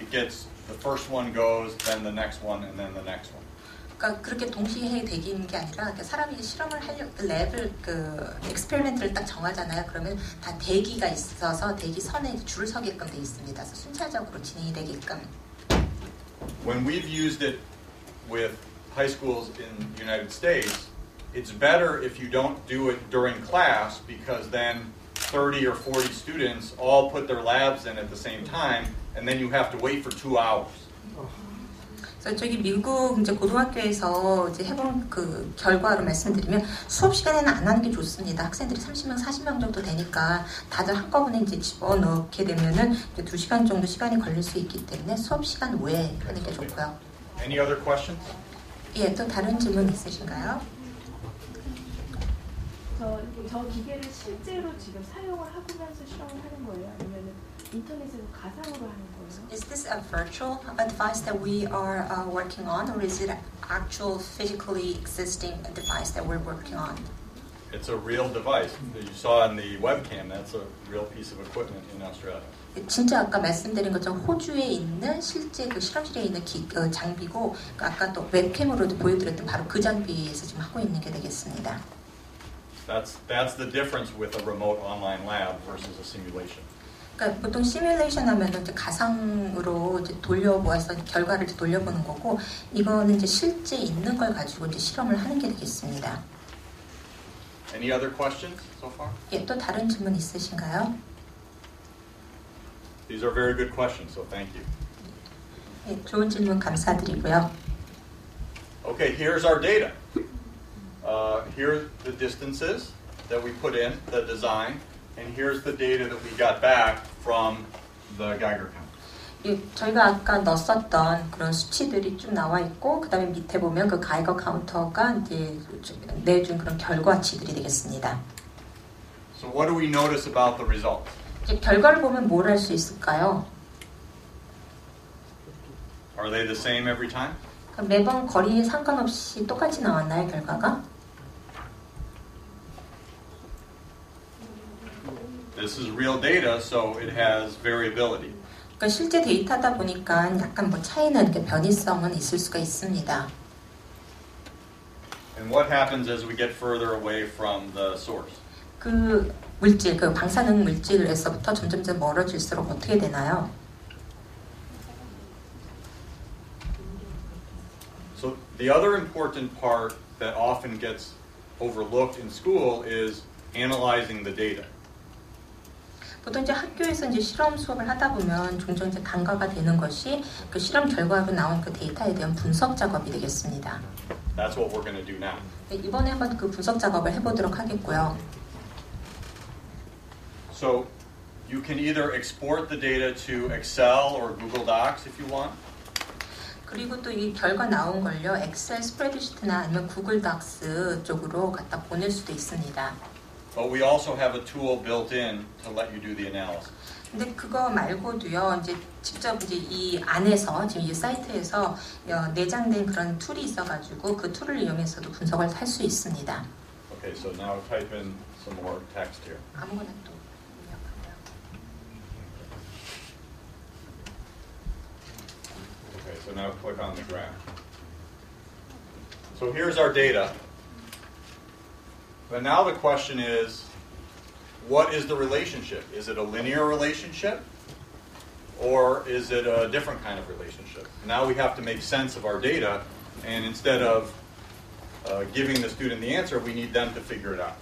it gets the first one goes, then the next one, and then the next one. 그러니까 그렇게 동시에 되기는 게 아니라 사람이 실험을 하려 랩을 그 익스페리멘트를 딱 정하잖아요. 그러면 다 대기가 있어서 대기선에 줄을 서게끔 돼 있습니다. 그래서 순차적으로 진행이 되게끔. When we've used it with high schools in the United States, it's better if you don't do it during class because then 30 or 40 students all put their labs in at the same time, and then you have to wait for 2 hours. 그래서 저기 미국 이제 고등학교에서 이제 해본 그 결과로 말씀드리면 수업 시간에는 안 하는 게 좋습니다. 학생들이 30명, 40명 정도 되니까 다들 한꺼번에 이제 집어넣게 되면은 이제 2시간 정도 시간이 걸릴 수 있기 때문에 수업 시간 외에 하는 게 좋고요. Any other questions? 예, 또 다른 질문 있으신가요? 저 기계를 실제로 지금 사용을 하면서 실험을 하는 거예요? 아니면 인터넷에서 가상으로 하는 거예요? Is this a virtual device that we are working on, or is it an actual physically existing device that we're working on? It's a real device. You saw in the webcam, that's a real piece of equipment in Australia. 진짜 아까 말씀드린 것처럼 호주에 있는 실제 그 실험실에 있는 장비고 아까 또 웹캠으로도 보여드렸던 바로 그 장비에서 지금 하고 있는 게 되겠습니다. That's the difference with a remote online lab versus a simulation. 그러니까 보통 시뮬레이션 하면은 이제 가상으로 이제 돌려보아서 결과를 이제 돌려보는 거고 이거는 이제 실제 있는 걸 가지고 이제 실험을 하는 게 되겠습니다. Any other questions so far? 예, 또 다른 질문 있으신가요? These are very good questions, so thank you. 예, 좋은 질문 감사드리고요. Okay, here's our data. Here are the distances that we put in, the design, and here's the data that we got back from the Geiger count. 예, 저희가 아까 넣었었던 그런 수치들이 쭉 나와 있고 그 다음에 밑에 보면 그 가이거 카운터가 이제 내준 그런 결과치들이 되겠습니다. So what do we notice about the results? 이제 결과를 보면 뭘 할 수 있을까요? Are they the same every time? 매번 거리에 상관없이 똑같이 나왔나요, 결과가? This is real data, so it has variability. 그러니까 실제 데이터다 보니까 약간 뭐 차이는 이렇게 변이성은 있을 수가 있습니다. And what happens as we get further away from the source? 그 물질, 그 방사능 물질에서부터 점점 멀어질수록 어떻게 되나요? So the other important part that often gets overlooked in school is analyzing the data. 보통 이제 학교에서 이제 실험 수업을 하다 보면 종종 이제 간과가 되는 것이 그 실험 결과로 나온 그 데이터에 대한 분석 작업이 되겠습니다. That's what we're going to do now. 네, 이번에 한번 그 분석 작업을 해보도록 하겠고요. So you can either export the data to Excel or Google Docs if you want. 그리고 또 이 결과 나온 걸요, 엑셀 스프레드시트나 아니면 구글 닥스 쪽으로 갖다 보낼 수도 있습니다. But we also have a tool built in to let you do the analysis. 근데 그거 말고도요, 이제 직접 이제 이 안에서 지금 이 사이트에서 내장된 그런 툴이 있어가지고 그 툴을 이용해서도 분석을 할 수 있습니다. Okay, so now type in some more text here. 아무거나 또 입력하고요. Okay, so now click on the graph. So here's our data. But now the question is, what is the relationship? Is it a linear relationship? Or is it a different kind of relationship? Now we have to make sense of our data, and instead of giving the student the answer, we need them to figure it out.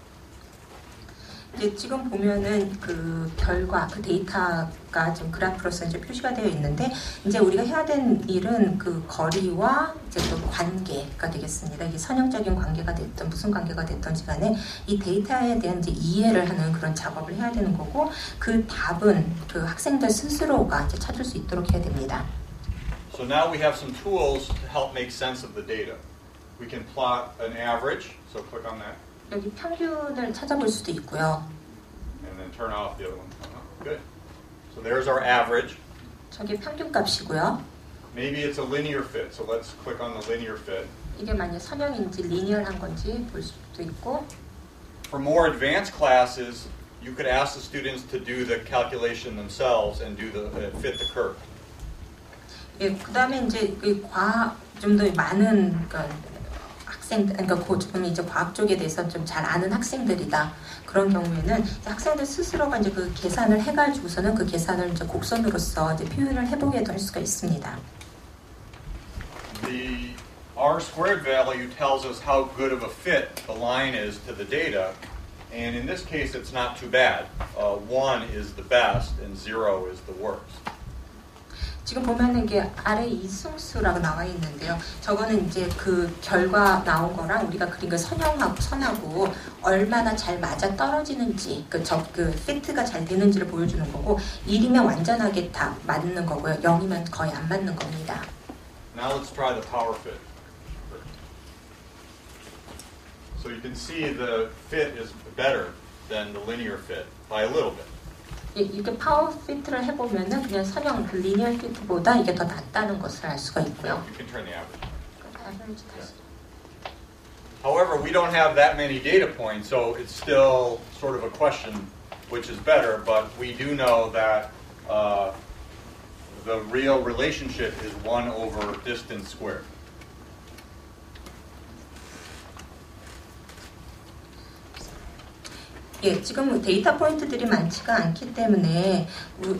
이제 지금 보면은 그 결과, 그 데이터가 지금 그래프로서 이제 표시가 되어 있는데, 이제 우리가 해야 되는 일은 그 거리와 이제 또 관계가 되겠습니다. 이게 선형적인 관계가 됐든 무슨 관계가 됐든지 간에 이 데이터에 대한 이제 이해를 하는 그런 작업을 해야 되는 거고, 그 답은 그 학생들 스스로가 이제 찾을 수 있도록 해야 됩니다. So now we have some tools to help make sense of the data. We can plot an average, so click on that. 여기 평균을 찾아볼 수도 있고요. And then turn off the other one. Good. So there's our average. 저게 평균 값이고요. Maybe it's a linear fit, so let's click on the linear fit. 이게 만약 선형인지 리니어한 건지 볼 수도 있고. For more advanced classes, you could ask the students to do the calculation themselves and do the fit the curve. 예, 그다음에 이제 그 과학 좀 더 많은 그러니까 지금 이제 과학 쪽에 대해서 좀 잘 아는 학생들이다. 그런 경우에는 학생들 스스로가 이제 그 계산을 해가지고서는 그 계산을 이제 곡선으로서 이제 표현을 해보게도 할 수가 있습니다. The R squared value tells us how good of a fit the line is to the data, and in this case, it's not too bad. 1 is the best, and 0 is the worst. 지금 보면은 이게 아래 이승수라고 나와 있는데요. 저거는 이제 그 결과 나온 거랑 우리가 그린 그 선하고 얼마나 잘 맞아 떨어지는지 그 피트가 잘 되는지를 보여주는 거고 1이면 완전하게 다 맞는 거고요. 0이면 거의 안 맞는 겁니다. Now let's try the power fit. So you can see the fit is better than the linear fit by a little bit. 이렇게 파워 피트를 해보면은 그냥 선형 그 리니어 피트보다 이게 더 낫다는 것을 알 수가 있고요. You can turn the average. average 다시. However, we don't have that many data points, so it's still sort of a question which is better, but we do know that the real relationship is 1 over distance squared. 예, 지금 데이터 포인트들이 많지가 않기 때문에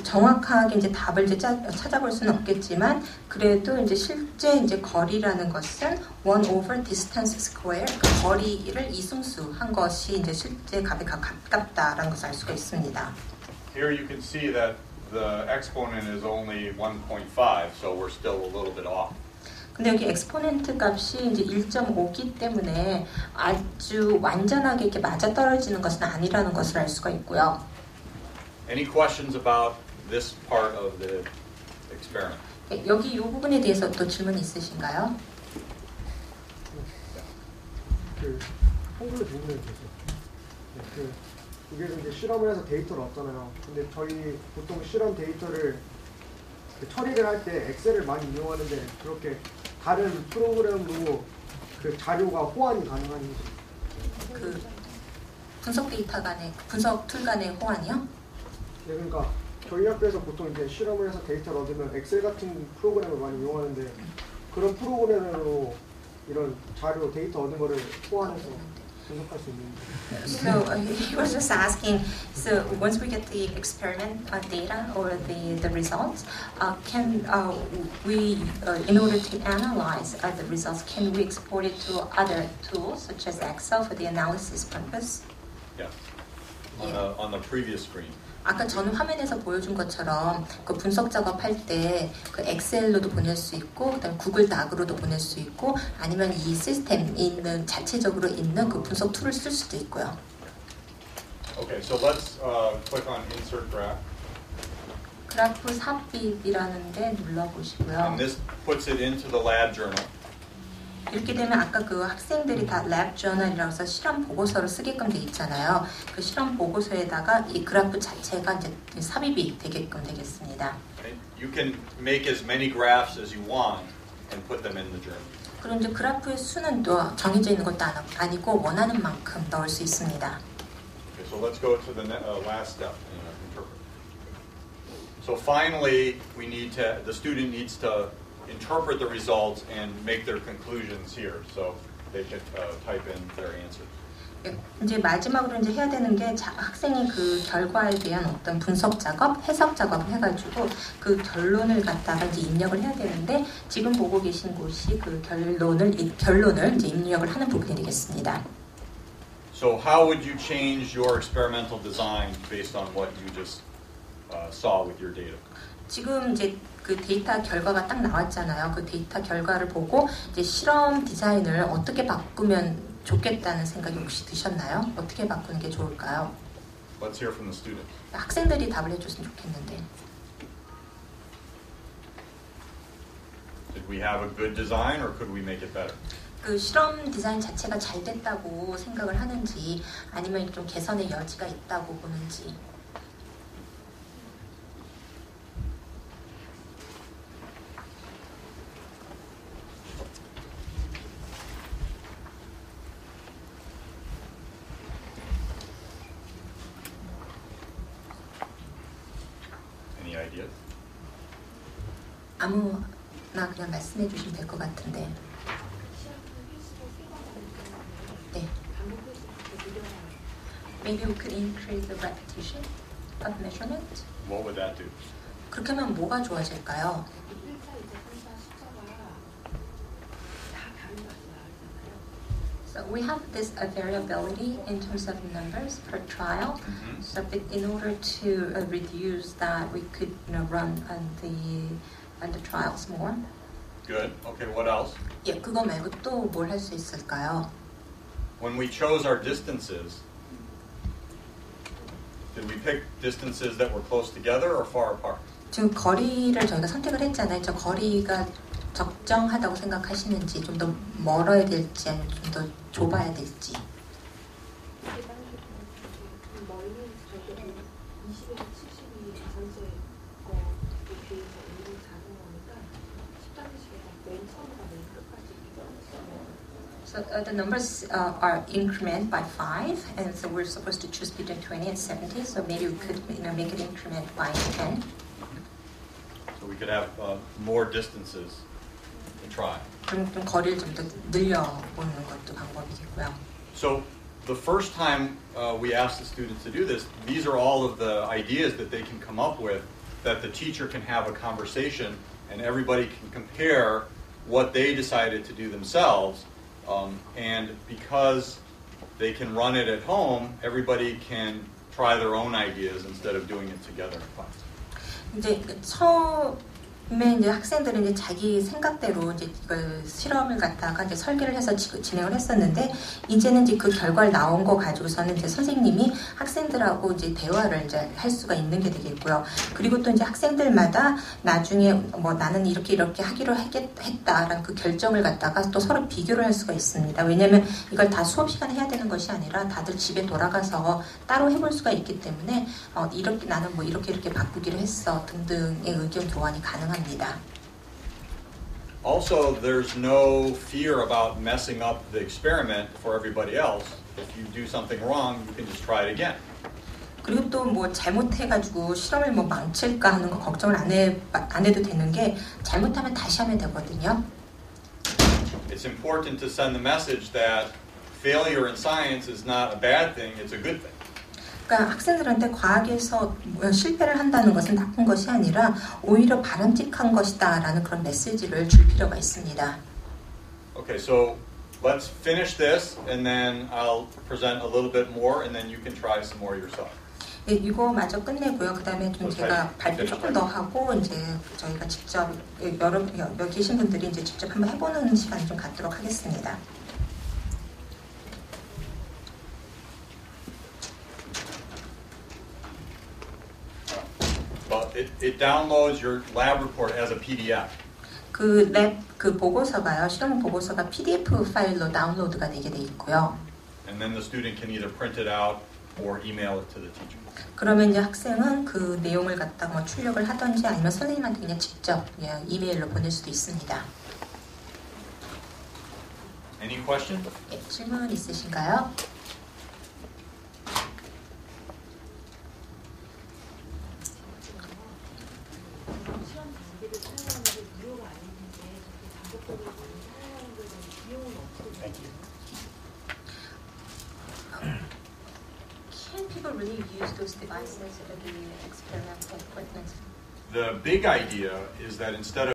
정확하게 이제 답을 이제 찾아볼 수는 없겠지만 그래도 이제 실제 이제 거리라는 것은 1 over distance square 그 거리를 이승수한 것이 이제 실제 값에 가깝다라는 것을 알 수가 있습니다. Here you can see that the exponent is only 1.5, so we're still a little bit off. 근데 여기 엑스포넨트 값이 이제 1.5기 때문에 아주 완전하게 이렇게 맞아 떨어지는 것은 아니라는 것을 알 수가 있고요. Any questions about this part of the experiment? 네, 여기 이 부분에 대해서 또 질문 있으신가요? 그 한글로 질문을 주세요. 이게 이제 실험을 해서 데이터를 얻잖아요. 근데 저희 보통 실험 데이터를 처리를 할 때 엑셀을 많이 이용하는데 그렇게 다른 프로그램으로 그 자료가 호환이 가능한지. 그 분석 데이터 간의 분석 툴 간의 호환이요? 네, 그러니까 저희 학교에서 보통 이제 실험을 해서 데이터를 얻으면 엑셀 같은 프로그램을 많이 이용하는데 그런 프로그램으로 이런 자료 데이터 얻은 거를 호환해서 분석할 수 있는지. So he was just asking. So once we get the experiment data or the results, can we, in order to analyze the results, can we export it to other tools such as Excel for the analysis purpose? Yeah. On the previous screen. 아까 전 화면에서 보여준 것처럼 그 분석 작업할 때 그 엑셀로도 보낼 수 있고 그다음 구글 다그로도 보낼 수 있고 아니면 이 시스템 있는 자체적으로 있는 그 분석 툴을 쓸 수도 있고요. Okay, so let's click on Insert Graph. 그래프 삽입이라는 데 눌러보시고요. And this puts it into the lab journal. 이렇게 되면 아까 그 학생들이 다 랩 저널이라고 해서 실험 보고서를 쓰게끔 돼 있잖아요. 그 실험 보고서에다가 이 그래프 자체가 이제 삽입이 되게끔 되겠습니다. You can make as many graphs as you want and put them in the journal. 그럼 이제 그래프의 수는 또 정해져 있는 것도 아니고 원하는 만큼 넣을 수 있습니다. Okay, so let's go to the last step. Interpret. So finally, the student needs to interpret the results and make their conclusions here, so they can type in their answers. 이제 마지막으로 이제 해야 되는 게 학생이 그 결과에 대한 어떤 분석 작업, 해석 작업을 해가지고 그 결론을 갖다가 이제 입력을 해야 되는데 지금 보고 계신 곳이 그 결론을 이제 입력을 하는 부분이 되겠습니다. So how would you change your experimental design based on what you just saw with your data? 지금 이제 그 데이터 결과가 딱 나왔잖아요. 그 데이터 결과를 보고 이제 실험 디자인을 어떻게 바꾸면 좋겠다는 생각이 혹시 드셨나요? 어떻게 바꾸는 게 좋을까요? Let's hear from the students. 학생들이 답을 해줬으면 좋겠는데. Did we have a good design or could we make it better? 그 실험 디자인 자체가 잘 됐다고 생각을 하는지 아니면 좀 개선의 여지가 있다고 보는지. Any ideas? 아무 그냥 말씀해 주시면 될 것 같은데. 네. Maybe we could increase the repetition of measurement. What would that do? 그렇게 하면 뭐가 좋아질까요? So we have this variability in terms of numbers per trial. Mm-hmm. So in order to reduce that, we could run on the trials more. Good. Okay, what else? 예, 그거 말고 또 뭘 할 수 있을까요? When we chose our distances, did we pick distances that were close together or far apart? 지금 거리를 저희가 선택을 했잖아요. 저 거리가 적정하다고 생각하시는지 좀 더 멀어야 될지 아니면 좀 더 좁아야 될지. So the numbers are increment by 5, and so we're supposed to choose between 20 and 70. So maybe we could make it increment by 10. So we could have more distances to try. 그럼 좀 거리를 좀 더 늘려보는 것도 방법이겠고요. So the first time we asked the students to do this, these are all of the ideas that they can come up with that the teacher can have a conversation and everybody can compare what they decided to do themselves. And because they can run it at home, everybody can try their own ideas instead of doing it together in class. 이제 처음에 이제 학생들은 이제 자기 생각대로 이제 이걸 실험을 갖다가 이제 설계를 해서 진행을 했었는데 이제는 이제 그 결과를 나온 거 가지고서는 이제 선생님이 학생들하고 이제 대화를 이제 할 수가 있는 게 되겠고요. 그리고 또 이제 학생들마다 나중에 뭐 나는 이렇게 하기로 했다라는 그 결정을 갖다가 또 서로 비교를 할 수가 있습니다. 왜냐하면 이걸 다 수업 시간에 해야 되는 것이 아니라 다들 집에 돌아가서 따로 해볼 수가 있기 때문에 이렇게 나는 뭐 이렇게 바꾸기로 했어 등등의 의견 교환이 가능합니다. Also, there's no fear about messing up the experiment for everybody else. If you do something wrong, you can just try it again. 그리고 또 뭐 잘못해가지고 실험을 뭐 망칠까 하는 거 걱정을 안 해도 되는 게 잘못하면 다시 하면 되거든요. It's important to send the message that failure in science is not a bad thing, it's a good thing. 그러니까 학생들한테 과학에서 실패를 한다는 것은 나쁜 것이 아니라 오히려 바람직한 것이다라는 그런 메시지를 줄 필요가 있습니다. Okay, so let's finish this and then I'll present a little bit more and then you can try some more yourself. 네, 이거 마저 끝내고요. 그다음에 좀 제가 발표 조금 더 하고 이제 저희가 직접 여기 계신 분들이 이제 직접 한번 해보는 시간 좀 갖도록 하겠습니다. But it downloads your lab report as a PDF. 그 보고서가요. 실험 보고서가 PDF 파일로 다운로드가 되게 돼 있고요. And then the student can either print it out or email it to the teacher. 그러면 이제 학생은 그 내용을 갖다가 뭐 출력을 하든지 아니면 선생님한테 그냥 직접 그냥 이메일로 보낼 수도 있습니다. Any question? 네, 질문 있으신가요? Thank you. Can people really use those devices or the experimental equipment? The big idea is that instead of